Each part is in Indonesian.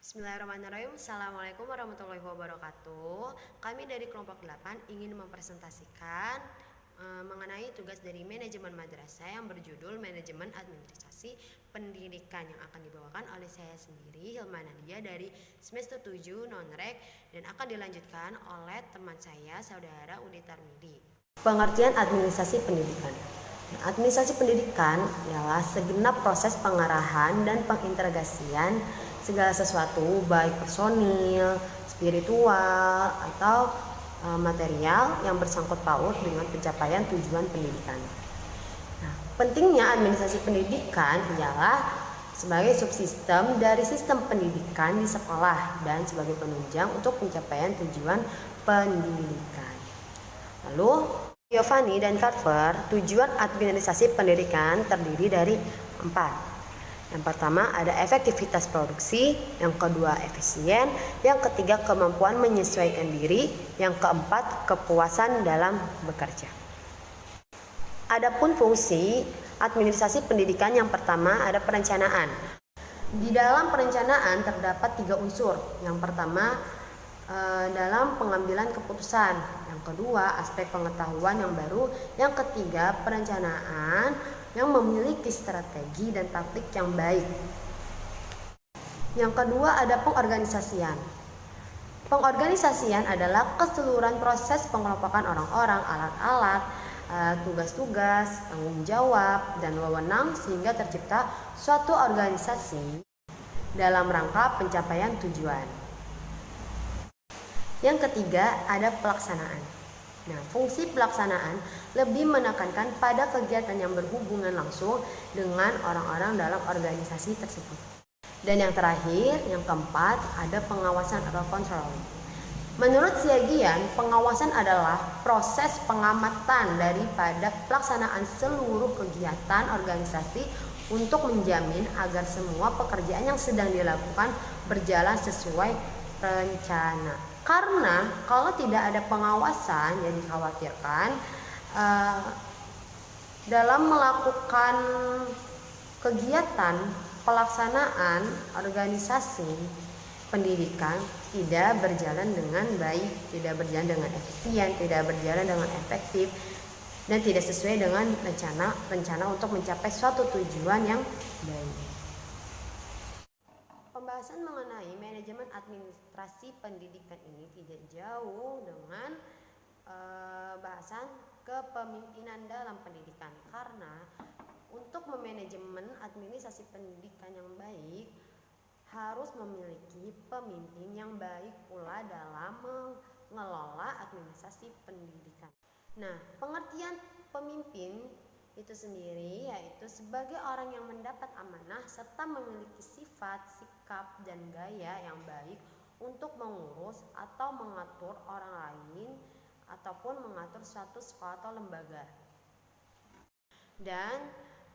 Bismillahirrahmanirrahim. Assalamualaikum warahmatullahi wabarakatuh. Kami dari kelompok 8 ingin mempresentasikan mengenai tugas dari manajemen madrasah yang berjudul Manajemen Administrasi Pendidikan yang akan dibawakan oleh saya sendiri, Hilma Nadia dari semester 7 non-rek, dan akan dilanjutkan oleh teman saya, saudara Udi Tarmidi. Pengertian administrasi pendidikan. Administrasi pendidikan ialah segenap proses pengarahan dan pengintegrasian segala sesuatu, baik personil, spiritual, atau material yang bersangkut paut dengan pencapaian tujuan pendidikan. Nah, pentingnya administrasi pendidikan ialah sebagai subsistem dari sistem pendidikan di sekolah dan sebagai penunjang untuk pencapaian tujuan pendidikan. Lalu Giovanni dan Carver, tujuan administrasi pendidikan terdiri dari 4. Yang pertama ada efektivitas produksi, yang kedua efisien, yang ketiga kemampuan menyesuaikan diri, yang keempat kepuasan dalam bekerja. Adapun fungsi administrasi pendidikan yang pertama ada perencanaan. Di dalam perencanaan terdapat 3 unsur. Yang pertama dalam pengambilan keputusan, yang kedua aspek pengetahuan yang baru, yang ketiga perencanaan yang memiliki strategi dan taktik yang baik. Yang kedua ada pengorganisasian. Pengorganisasian adalah keseluruhan proses pengelompokan orang-orang, alat-alat, tugas-tugas, tanggung jawab, dan wewenang sehingga tercipta suatu organisasi dalam rangka pencapaian tujuan. Yang ketiga ada pelaksanaan. Nah, fungsi pelaksanaan lebih menekankan pada kegiatan yang berhubungan langsung dengan orang-orang dalam organisasi tersebut. Dan yang terakhir, yang keempat, ada pengawasan atau kontrol. Menurut Siagian, pengawasan adalah proses pengamatan daripada pelaksanaan seluruh kegiatan organisasi untuk menjamin agar semua pekerjaan yang sedang dilakukan berjalan sesuai rencana. Karena kalau tidak ada pengawasan, yang dikhawatirkan dalam melakukan kegiatan pelaksanaan organisasi pendidikan tidak berjalan dengan baik, tidak berjalan dengan efisien, tidak berjalan dengan efektif, dan tidak sesuai dengan rencana untuk mencapai suatu tujuan yang baik. Pembahasan mengenai manajemen administrasi pendidikan ini tidak jauh dengan bahasan kepemimpinan dalam pendidikan, karena untuk memanajemen administrasi pendidikan yang baik harus memiliki pemimpin yang baik pula dalam mengelola administrasi pendidikan. Nah, pengertian pemimpin itu sendiri yaitu sebagai orang yang mendapat amanah serta memiliki sifat, sikap, dan gaya yang baik untuk mengurus atau mengatur orang lain ataupun mengatur suatu sekolah atau lembaga. Dan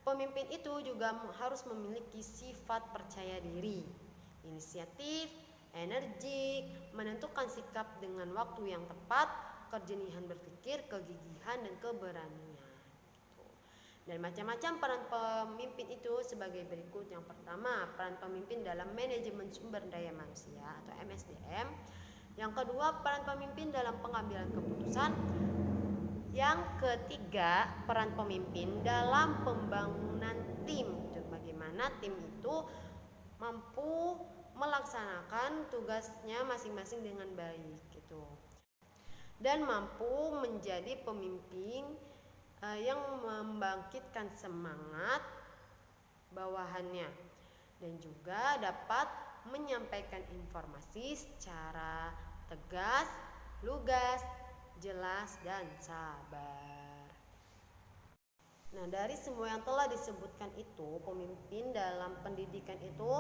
pemimpin itu juga harus memiliki sifat percaya diri, inisiatif, energik, menentukan sikap dengan waktu yang tepat, kejenihan berpikir, kegigihan, dan keberanian. Dan macam-macam peran pemimpin itu sebagai berikut. Yang pertama, peran pemimpin dalam manajemen sumber daya manusia atau MSDM. Yang kedua, peran pemimpin dalam pengambilan keputusan. Yang ketiga, peran pemimpin dalam pembangunan tim. Bagaimana tim itu mampu melaksanakan tugasnya masing-masing dengan baik gitu. Dan mampu menjadi pemimpin yang membangkitkan semangat bawahannya, dan juga dapat menyampaikan informasi secara tegas, lugas, jelas, dan sabar. Nah, dari semua yang telah disebutkan itu, pemimpin dalam pendidikan itu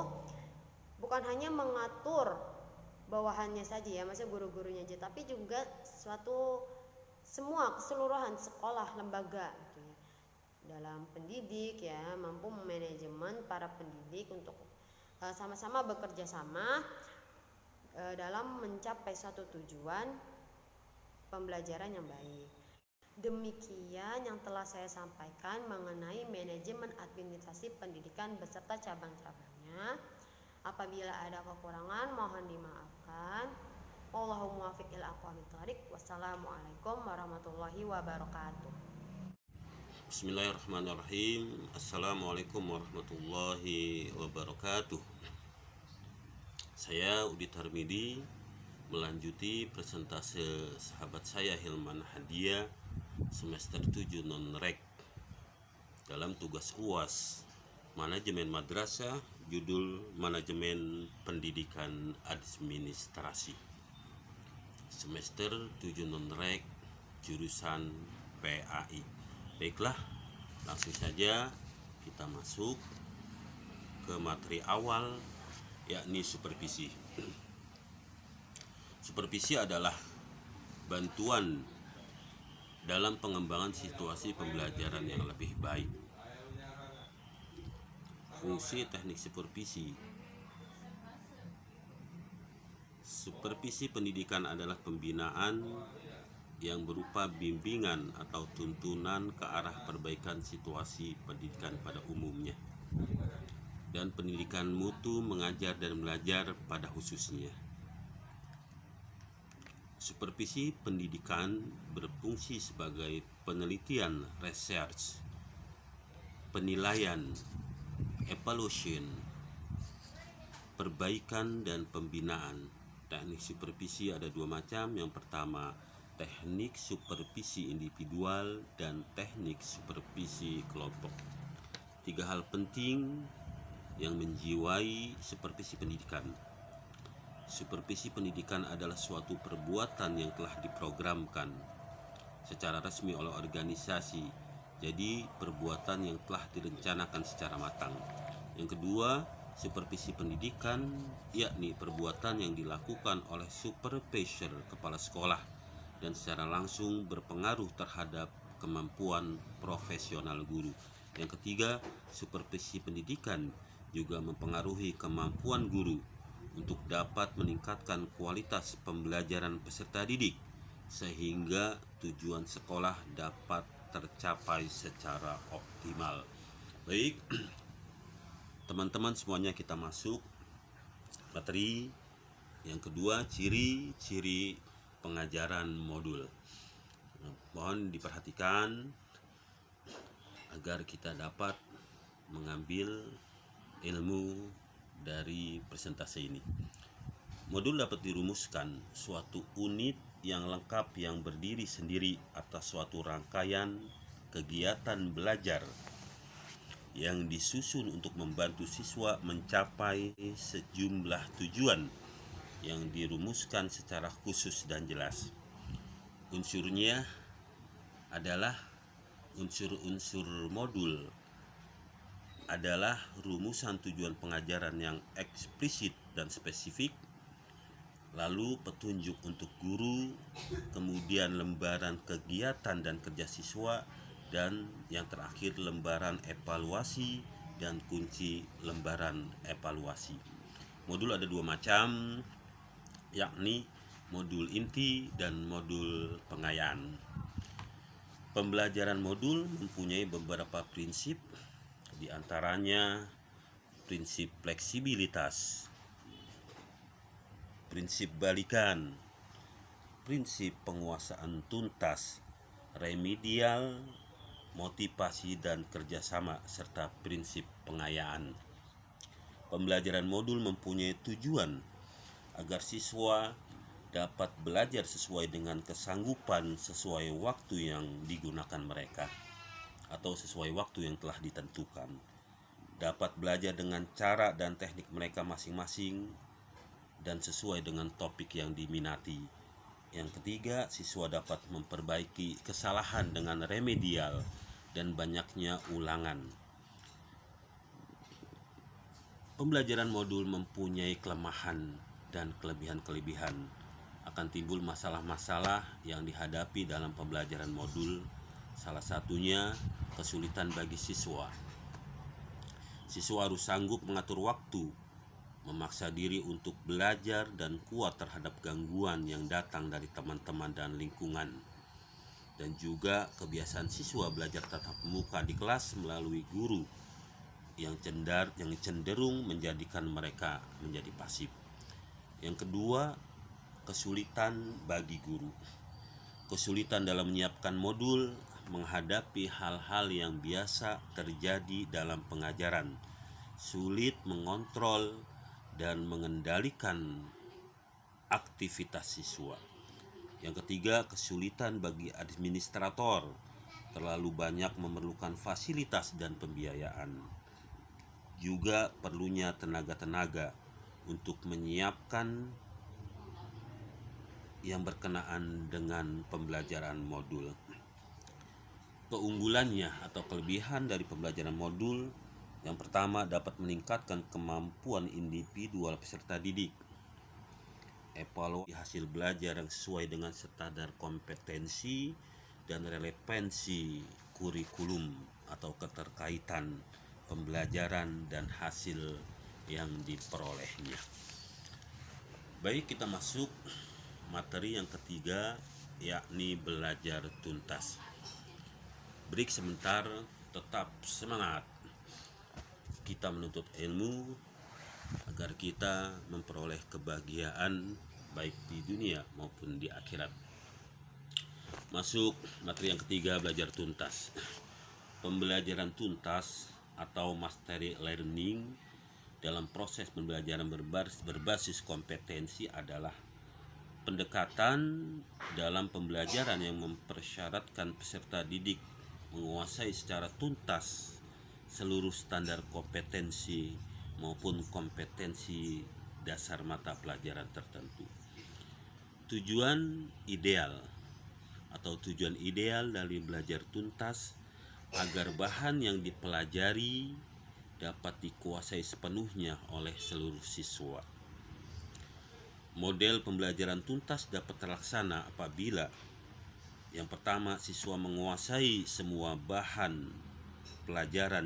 bukan hanya mengatur bawahannya saja ya, maksudnya guru-gurunya aja, tapi juga semua keseluruhan sekolah, lembaga gitu ya. Dalam pendidik ya, mampu memanajemen para pendidik untuk sama-sama bekerja sama dalam mencapai suatu tujuan pembelajaran yang baik. Demikian yang telah saya sampaikan mengenai manajemen administrasi pendidikan beserta cabang-cabangnya. Apabila ada kekurangan mohon dimaafkan. Wallahu muwaffiq ila aqwamit thoriq. Wassalamualaikum warahmatullahi wabarakatuh. Bismillahirrahmanirrahim. Assalamualaikum warahmatullahi wabarakatuh. Saya Udi Tarmidi melanjuti presentase sahabat saya Hilman Hadia semester 7 non-rek dalam tugas UAS Manajemen Madrasah, judul Manajemen Pendidikan Administrasi. Semester 7 non-rek, jurusan PAI. Baiklah, langsung saja kita masuk ke materi awal, yakni supervisi. Supervisi adalah bantuan dalam pengembangan situasi pembelajaran yang lebih baik. Fungsi teknik supervisi. Supervisi pendidikan adalah pembinaan yang berupa bimbingan atau tuntunan ke arah perbaikan situasi pendidikan pada umumnya, dan pendidikan mutu mengajar dan belajar pada khususnya. Supervisi pendidikan berfungsi sebagai penelitian, research, penilaian, evaluation, perbaikan, dan pembinaan. Teknik supervisi ada dua macam. Yang pertama, teknik supervisi individual dan teknik supervisi kelompok. Tiga hal penting yang menjiwai supervisi pendidikan. Supervisi pendidikan adalah suatu perbuatan yang telah diprogramkan secara resmi oleh organisasi. Jadi perbuatan yang telah direncanakan secara matang. Yang kedua, supervisi pendidikan yakni perbuatan yang dilakukan oleh supervisor kepala sekolah dan secara langsung berpengaruh terhadap kemampuan profesional guru. Yang ketiga, supervisi pendidikan juga mempengaruhi kemampuan guru untuk dapat meningkatkan kualitas pembelajaran peserta didik sehingga tujuan sekolah dapat tercapai secara optimal. Baik, teman-teman semuanya, kita masuk materi yang kedua, ciri-ciri pengajaran modul. Mohon diperhatikan agar kita dapat mengambil ilmu dari presentasi ini. Modul dapat dirumuskan suatu unit yang lengkap yang berdiri sendiri atas suatu rangkaian kegiatan belajar yang disusun untuk membantu siswa mencapai sejumlah tujuan yang dirumuskan secara khusus dan jelas. Unsurnya adalah unsur-unsur modul adalah rumusan tujuan pengajaran yang eksplisit dan spesifik, lalu petunjuk untuk guru, kemudian lembaran kegiatan dan kerja siswa, dan yang terakhir lembaran evaluasi dan kunci lembaran evaluasi. Modul ada dua macam, yakni modul inti dan modul pengayaan. Pembelajaran modul mempunyai beberapa prinsip, di antaranya prinsip fleksibilitas, prinsip balikan, prinsip penguasaan tuntas, remedial, motivasi dan kerjasama, serta prinsip pengayaan. Pembelajaran modul mempunyai tujuan agar siswa dapat belajar sesuai dengan kesanggupan sesuai waktu yang digunakan mereka atau sesuai waktu yang telah ditentukan, dapat belajar dengan cara dan teknik mereka masing-masing dan sesuai dengan topik yang diminati. Yang ketiga, siswa dapat memperbaiki kesalahan dengan remedial dan banyaknya ulangan. Pembelajaran modul mempunyai kelemahan dan kelebihan-kelebihan. Akan timbul masalah-masalah yang dihadapi dalam pembelajaran modul. Salah satunya kesulitan bagi siswa. Siswa harus sanggup mengatur waktu, memaksa diri untuk belajar dan kuat terhadap gangguan yang datang dari teman-teman dan lingkungan. Dan juga kebiasaan siswa belajar tatap muka di kelas melalui guru yang cenderung menjadikan mereka menjadi pasif. Yang kedua, kesulitan bagi guru. Kesulitan dalam menyiapkan modul menghadapi hal-hal yang biasa terjadi dalam pengajaran, sulit mengontrol dan mengendalikan aktivitas siswa. Yang ketiga, kesulitan bagi administrator, terlalu banyak memerlukan fasilitas dan pembiayaan. Juga perlunya tenaga-tenaga untuk menyiapkan yang berkenaan dengan pembelajaran modul. Keunggulannya atau kelebihan dari pembelajaran modul, yang pertama dapat meningkatkan kemampuan individual peserta didik. Evaluasi hasil belajar yang sesuai dengan standar kompetensi dan relevansi kurikulum atau keterkaitan pembelajaran dan hasil yang diperolehnya. Baik, kita masuk materi yang ketiga, yakni belajar tuntas. Break sebentar, tetap semangat. Kita menuntut ilmu agar kita memperoleh kebahagiaan baik di dunia maupun di akhirat. Masuk materi yang ketiga, belajar tuntas. Pembelajaran tuntas atau mastery learning dalam proses pembelajaran berbasis kompetensi adalah pendekatan dalam pembelajaran yang mempersyaratkan peserta didik menguasai secara tuntas seluruh standar kompetensi maupun kompetensi dasar mata pelajaran tertentu. Tujuan ideal dari belajar tuntas agar bahan yang dipelajari dapat dikuasai sepenuhnya oleh seluruh siswa. Model pembelajaran tuntas dapat terlaksana apabila yang pertama, siswa menguasai semua bahan pelajaran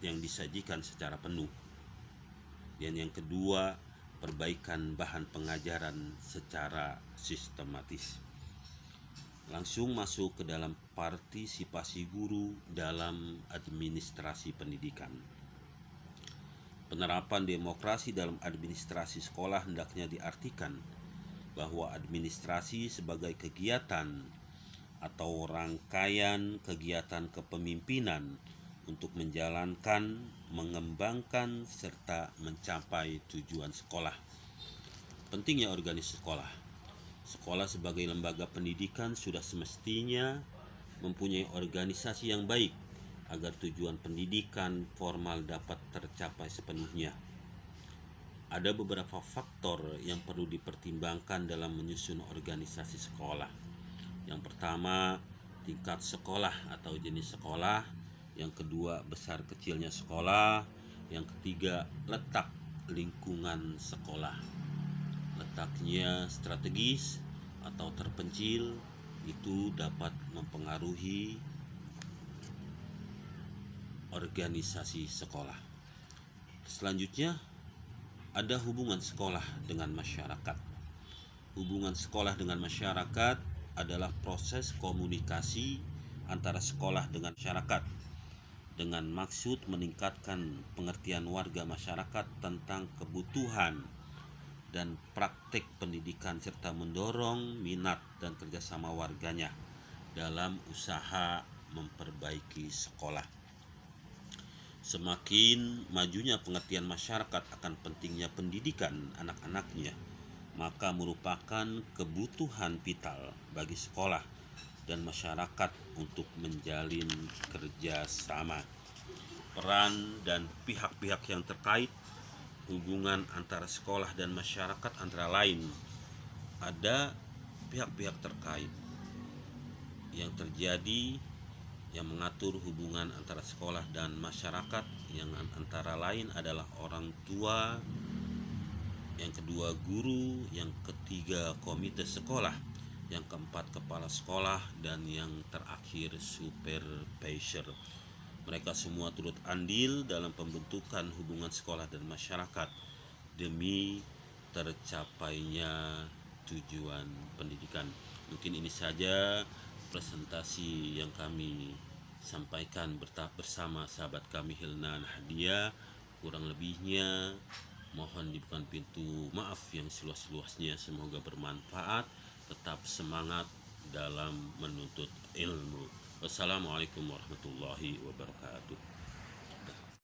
yang disajikan secara penuh. Dan yang kedua, perbaikan bahan pengajaran secara sistematis. Langsung masuk ke dalam partisipasi guru dalam administrasi pendidikan. Penerapan demokrasi dalam administrasi sekolah hendaknya diartikan bahwa administrasi sebagai kegiatan atau rangkaian kegiatan kepemimpinan untuk menjalankan, mengembangkan, serta mencapai tujuan sekolah. Pentingnya organisasi sekolah. Sekolah sebagai lembaga pendidikan sudah semestinya mempunyai organisasi yang baik agar tujuan pendidikan formal dapat tercapai sepenuhnya. Ada beberapa faktor yang perlu dipertimbangkan dalam menyusun organisasi sekolah. Yang pertama, tingkat sekolah atau jenis sekolah. Yang kedua, besar kecilnya sekolah. Yang ketiga, letak lingkungan sekolah. Letaknya strategis atau terpencil, itu dapat mempengaruhi organisasi sekolah. Selanjutnya, ada hubungan sekolah dengan masyarakat. Hubungan sekolah dengan masyarakat adalah proses komunikasi antara sekolah dengan masyarakat dengan maksud meningkatkan pengertian warga masyarakat tentang kebutuhan dan praktik pendidikan serta mendorong minat dan kerjasama warganya dalam usaha memperbaiki sekolah. Semakin majunya pengertian masyarakat akan pentingnya pendidikan anak-anaknya, maka merupakan kebutuhan vital bagi sekolah dan masyarakat untuk menjalin kerjasama. Peran dan pihak-pihak yang terkait, hubungan antara sekolah dan masyarakat antara lain. Ada pihak-pihak terkait yang terjadi yang mengatur hubungan antara sekolah dan masyarakat, yang antara lain adalah orang tua, yang kedua guru, yang ketiga komite sekolah, yang keempat kepala sekolah, dan yang terakhir supervisor. Mereka semua turut andil dalam pembentukan hubungan sekolah dan masyarakat demi tercapainya tujuan pendidikan. Mungkin ini saja presentasi yang kami sampaikan bersama sahabat kami Hilna Nahdia. Kurang lebihnya mohon dibukakan pintu maaf yang seluas-luasnya. Semoga bermanfaat. Tetap semangat dalam menuntut ilmu. Wassalamualaikum warahmatullahi wabarakatuh.